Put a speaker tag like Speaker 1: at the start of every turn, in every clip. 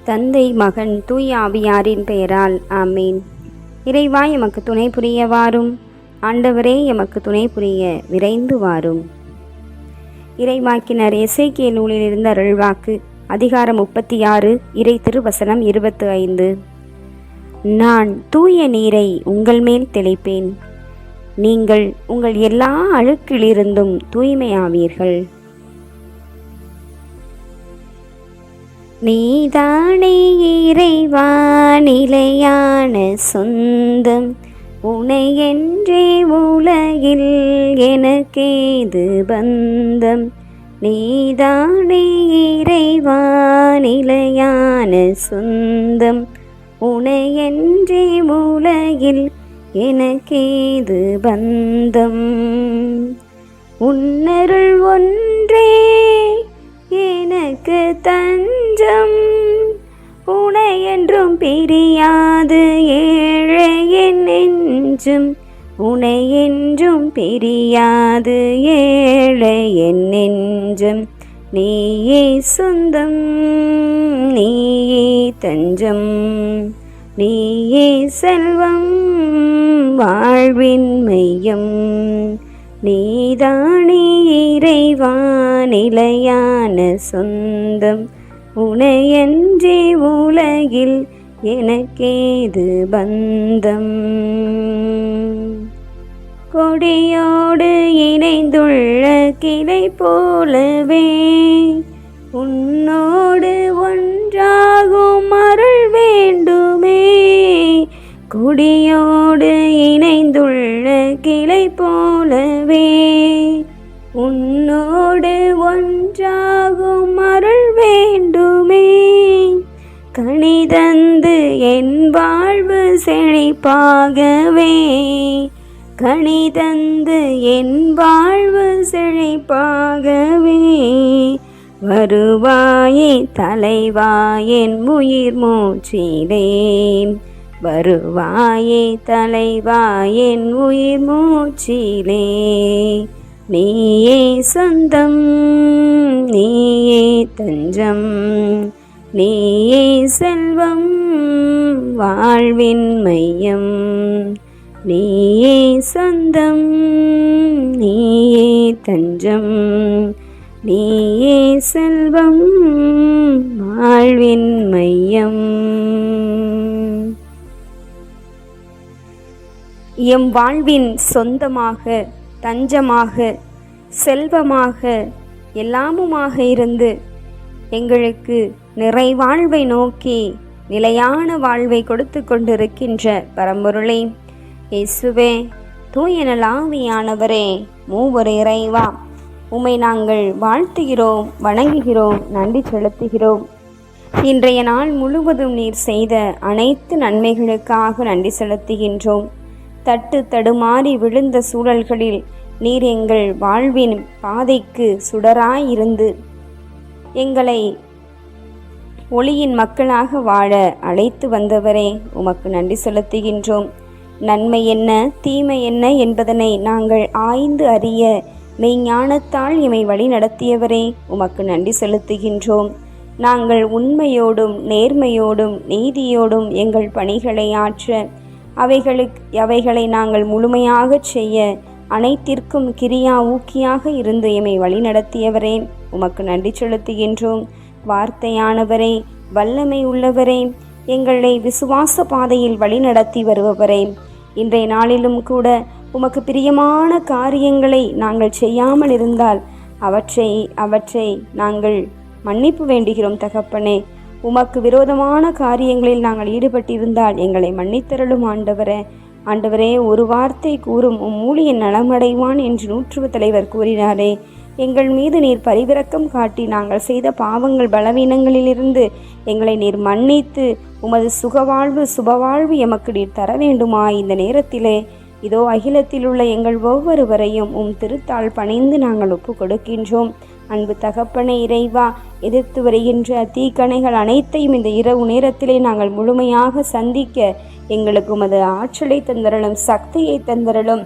Speaker 1: தந்தை, மகன், தூய ஆவியாரின் பெயரால் ஆமீன். இறைவா, எமக்கு துணை புரிய வாரும். ஆண்டவரே, எமக்கு துணை புரிய விரைந்து வாரும். இறைவாக்கினர் எசேக்கியேல் நூலிலிருந்து அருள்வாக்கு, அதிகாரம் 36, இறை திருவசனம் 25. நான் தூய நீரை உங்கள் மேல் தெளிப்பேன், நீங்கள் உங்கள் எல்லா அழுக்கிலிருந்தும் தூய்மையாவீர்கள். நீதானே இறைவா நிலையான சொந்தம், உனையென்றே உலகில் எனக்கேது பந்தம். நீதானே இறைவா நிலையான சொந்தம், உனையென்றே உலகில் எனக்கேது பந்தம். உன்னருள் ஒன்றே எனக்கு தஞ்சம், உனை என்றும் பிரியாது ஏழை என் நெஞ்சும், உனை என்றும் பிரியாது ஏழை என் நெஞ்சும். நீயே சொந்தம், நீயே தஞ்சம், நீயே செல்வம், வாழ்வின் மையம். நீதானே இறைவா நிலையான சொந்தம், உனையன்றே உலகில் எனக்கேது பந்தம். கொடியோடு இணைந்துள்ள கிளை போலவே உன்னோடு ஒன்றாகும் அருள் வேண்டுமே. கொடியோடு இணைந்துள்ள கிளை போலவே உன்னோடு ஒன்றாகும் அருள் வேண்டுமே. கனிதந்து என் வாழ்வு செழிப்பாகவே, கனிதந்து என் வாழ்வு செழிப்பாகவே. வருவாயே தலைவா என் உயிர் மூச்சிலே, வருவாயே தலைவா என் உயிர் மூச்சிலே. நீயே சொந்தம், நீயே தஞ்சம், நீயே செல்வம், வாழ்வின் மையம். நீயே சொந்தம், நீயே தஞ்சம், நீயே செல்வம், வாழ்வின் மையம். எம் வாழ்வின் சொந்தமாக, தஞ்சமாக, செல்வமாக, எல்லாமுமாக இருந்து எங்களுக்கு நிறைவாழ்வை நோக்கி நிலையான வாழ்வை கொடுத்து கொண்டிருக்கின்ற பரம்பொருளே, இயேசுவே, தூய நலாவியானவரே, மூவொரு இறைவா, உம்மை நாங்கள் வாழ்த்துகிறோம், வணங்குகிறோம், நன்றி செலுத்துகிறோம். இன்றைய நாள் முழுவதும் நீர் செய்த அனைத்து நன்மைகளுக்காக நன்றி செலுத்துகின்றோம். தட்டு தடுமாறி விழுந்த சூழல்களில் நீர் எங்கள் வாழ்வின் பாதைக்கு சுடராயிருந்து எங்களை ஒளியின் மக்களாக வாழ அழைத்து வந்தவரே, உமக்கு நன்றி செலுத்துகின்றோம். நன்மை என்ன, தீமை என்ன என்பதனை நாங்கள் ஆய்ந்து அறிய மெய்ஞானத்தால் எமை வழி நடத்தியவரே, உமக்கு நன்றி செலுத்துகின்றோம். நாங்கள் உண்மையோடும் நேர்மையோடும் நீதியோடும் எங்கள் பணிகளை ஆற்ற, அவைகளை நாங்கள் முழுமையாக செய்ய அனைத்திற்கும் கிரியா ஊக்கியாக இருந்து எமை வழி நடத்தியவரே, உமக்கு நன்றி செலுத்துகின்றோம். வார்த்தையானவரே, வல்லமை உள்ளவரே, எங்களை விசுவாச பாதையில் வழி நடத்தி வருபவரே, இன்றைய நாளிலும் கூட உமக்கு பிரியமான காரியங்களை நாங்கள் செய்யாமல் இருந்தால் அவற்றை நாங்கள் மன்னிப்பு வேண்டுகிறோம் தகப்பனே. உமக்கு விரோதமான காரியங்களில் நாங்கள் ஈடுபட்டிருந்தால் எங்களை மன்னித்தருளும் ஆண்டவரே, ஒரு வார்த்தை கூறும் உம் ஊழியன் நலமடைவான் என்று நூற்றுவ தலைவர் கூறினாரே. எங்கள் மீது நீர் பரிவிரக்கம் காட்டி நாங்கள் செய்த பாவங்கள் பலவீனங்களிலிருந்து எங்களை நீர் மன்னித்து உமது சுபவாழ்வு எமக்கு நீர் தர வேண்டுமா? இந்த நேரத்திலே இதோ அகிலத்தில் உள்ள எங்கள் ஒவ்வொருவரையும் உம் திருத்தாள் பணிந்து நாங்கள் ஒப்பு கொடுக்கின்றோம். அன்பு தகப்பனே இறைவா, எதிர்த்து வருகின்ற தீக்கணைகள் அனைத்தையும் இந்த இரவு நேரத்திலே நாங்கள் முழுமையாக சந்திக்க எங்களுக்கு உமது ஆற்றலை தந்தரலும், சக்தியை தந்தரலும்.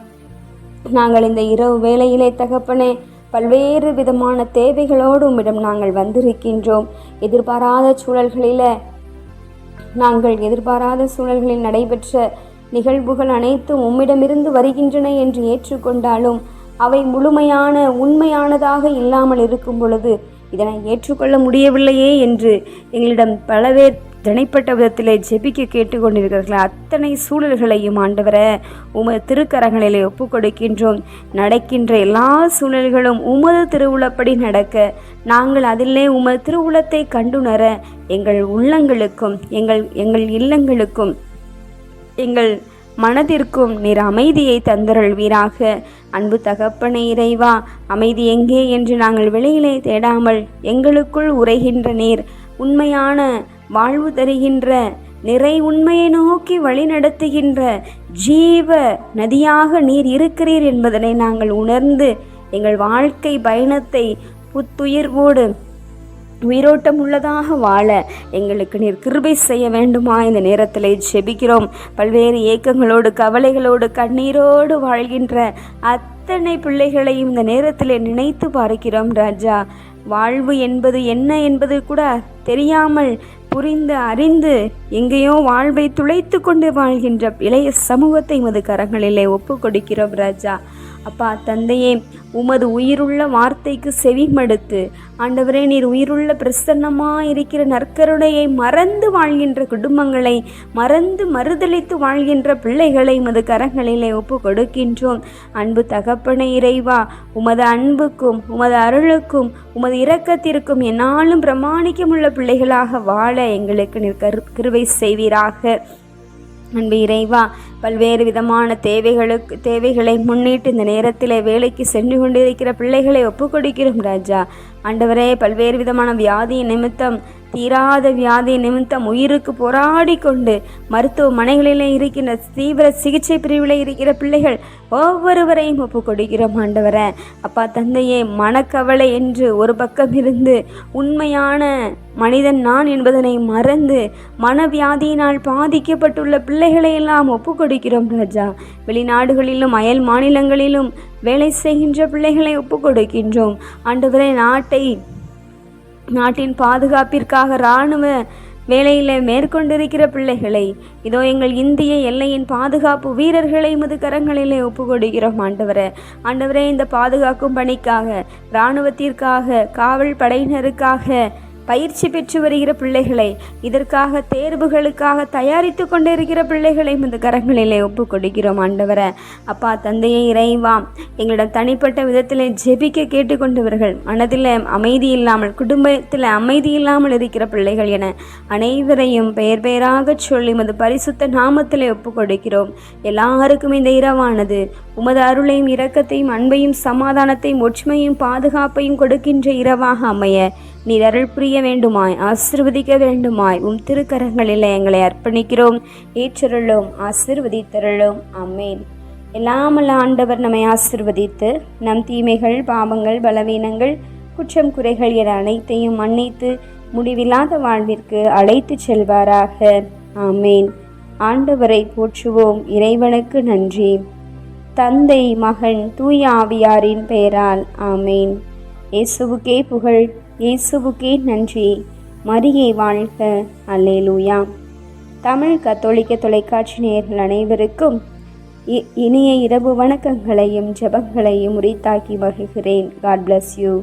Speaker 1: நாங்கள் இந்த இரவு வேளையிலே தகப்பனே பல்வேறு விதமான தேவைகளோடு உம்மிடம் நாங்கள் வந்திருக்கின்றோம். எதிர்பாராத சூழல்களில் நாங்கள் எதிர்பாராத சூழல்களில் நடைபெற்ற நிகழ்வுகள் அனைத்தும் உம்மிடமிருந்து வருகின்றன என்று ஏற்றுக்கொண்டாலும் அவை முழுமையான உண்மையானதாக இல்லாமல் இருக்கும் பொழுது இதனை ஏற்றுக்கொள்ள முடியவில்லையே என்று எங்களிடம் பல பேர் தனிப்பட்ட விதத்திலே ஜெபிக்க கேட்டுக்கொண்டிருக்கிறார்கள். அத்தனை சூழல்களையும் ஆண்டவரே உமது திருக்கரங்களிலே ஒப்புக் கொடுக்கின்றோம். நடக்கின்ற எல்லா சூழல்களும் உமது திருவுளப்படி நடக்க நாங்கள் அதிலே உமது திருவுளத்தை கண்டுணர எங்கள் உள்ளங்களுக்கும் எங்கள் இல்லங்களுக்கும் எங்கள் மனதிற்கும் நீர் அமைதியை தந்தருள்வீராக. அன்பு தகப்பனே இறைவா, அமைதி எங்கே என்று நாங்கள் வெளியிலே தேடாமல் எங்களுக்குள் உரைகின்ற நீர் உண்மையான வாழ்வு தருகின்ற நிறை உண்மையை நோக்கி வழி நடத்துகின்ற ஜீவ நதியாக நீர் இருக்கிறீர் என்பதனை நாங்கள் உணர்ந்து எங்கள் வாழ்க்கை பயணத்தை புத்துயிர்வோடு உயிரோட்டம் உள்ளதாக வாழ எங்களுக்கு நீர் கிருபை செய்ய வேண்டுமா இந்த நேரத்தில் ஜெபிக்கிறோம். பல்வேறு ஏக்கங்களோடு கவலைகளோடு கண்ணீரோடு வாழ்கின்ற அத்தனை பிள்ளைகளையும் இந்த நேரத்தில் நினைத்து பார்க்கிறோம் ராஜா. வாழ்வு என்பது என்ன என்பது கூட தெரியாமல் புரிந்து அறிந்து எங்கேயோ வாழ்வை துளைத்து கொண்டு வாழ்கின்ற இளைய சமூகத்தை உமது கரங்களிலே ஒப்பு கொடுக்கிறோம் ராஜா. அப்பா தந்தையே, உமது உயிருள்ள வார்த்தைக்கு செவிமடுத்து ஆண்டவரே நீர் உயிருள்ள பிரசன்னமாயிருக்கிற நற்கருணையை மறந்து வாழ்கின்ற குடும்பங்களை மறந்து மறுதலித்து வாழ்கின்ற பிள்ளைகளை உமது கரங்களிலே ஒப்பு கொடுக்கின்றோம். அன்பு தகப்பனே இறைவா, உமது அன்புக்கும் உமது அருளுக்கும் உமது இரக்கத்திற்கும் என்னாலும் பிரமாணிக்கமுள்ள பிள்ளைகளாக வாழ எங்களுக்கு நீர் கிருபை செய்வீராக. அன்பு இறைவா, பல்வேறு விதமான தேவைகளை முன்னிட்டு இந்த நேரத்தில் வேலைக்கு சென்று கொண்டிருக்கிற பிள்ளைகளை ஒப்புக்கொடுக்கிறோம் ராஜா. ஆண்டவரே, பல்வேறு விதமான வியாதியின் நிமித்தம், தீராத வியாதி நிமித்தம் உயிருக்கு போராடி கொண்டு மருத்துவமனைகளிலே இருக்கின்ற தீவிர சிகிச்சை பிரிவில் இருக்கிற பிள்ளைகள் ஒவ்வொருவரையும் ஒப்பு கொடுக்கிறோம் ஆண்டவரே. அப்பா தந்தையே, மனக்கவலை என்று ஒரு பக்கம் இருந்து உண்மையான மனிதன் நான் என்பதனை மறந்து மனவியாதியினால் பாதிக்கப்பட்டுள்ள பிள்ளைகளை எல்லாம் ஒப்பு கொடுக்கிறோம் ராஜா. வெளிநாடுகளிலும் அயல் மாநிலங்களிலும் வேலை செய்கின்ற பிள்ளைகளை ஒப்பு கொடுக்கின்றோம் ஆண்டவரே. நாட்டின் பாதுகாப்பிற்காக இராணுவ வேலையில் மேற்கொண்டிருக்கிற பிள்ளைகளை, இதோ எங்கள் இந்திய எல்லையின் பாதுகாப்பு வீரர்களை உமது கரங்களிலே ஒப்பு கொடுக்கிறோம் ஆண்டவரே. இந்த பாதுகாக்கும் பணிக்காக, இராணுவத்திற்காக, காவல் படையினருக்காக பயிற்சி பெற்று வருகிற பிள்ளைகளை, இதற்காக தேர்வுகளுக்காக தயாரித்து கொண்டிருக்கிற பிள்ளைகளை இந்த கரங்களிலே ஒப்பு கொடுக்கிறோம் ஆண்டவரே. அப்பா தந்தையை இறைவா, எங்களிடம் தனிப்பட்ட விதத்தில் ஜெபிக்க கேட்டுக்கொண்டவர்கள், மனதில் அமைதி இல்லாமல், குடும்பத்தில் அமைதி இல்லாமல் இருக்கிற பிள்ளைகள் என அனைவரையும் பெயர் பெயராக சொல்லி உமது பரிசுத்த நாமத்திலே ஒப்பு கொடுக்கிறோம். எல்லாருக்கும் இந்த இரவானது உமது அருளையும் இரக்கத்தையும் அன்பையும் சமாதானத்தையும் ஒற்றுமையும் பாதுகாப்பையும் கொடுக்கின்ற இரவாக அமைய நீர் அருள் புரிய வேண்டுமாய், ஆசீர்வதிக்க வேண்டுமாய் உம் திருக்கரங்களில் எங்களை அர்ப்பணிக்கிறோம். ஏற்றருளும், ஆசீர்வதித்தருளும். ஆமென். எல்லாமல்ல ஆண்டவர் நம்மை ஆசீர்வதித்து நம் தீமைகள், பாவங்கள், பலவீனங்கள், குற்றம் குறைகள் என அனைத்தையும் மன்னித்து முடிவில்லாத வாழ்விற்கு அழைத்து செல்வாராக. ஆமென். ஆண்டவரை போற்றுவோம். இறைவனுக்கு நன்றி. தந்தை, மகன், தூய ஆவியாரின் பெயரால். ஆமென். இயேசுவுக்கே புகழ், இயேசுவுக்கே நன்றி. மரியே வாழ்க. அல்லேலூயா. தமிழ் கத்தோலிக்க தொலைக்காட்சி நேயர்கள் அனைவருக்கும் இனிய இரவு வணக்கங்களையும் ஜெபங்களையும் உரித்தாக்கி மகிழ்கிறேன். God bless you.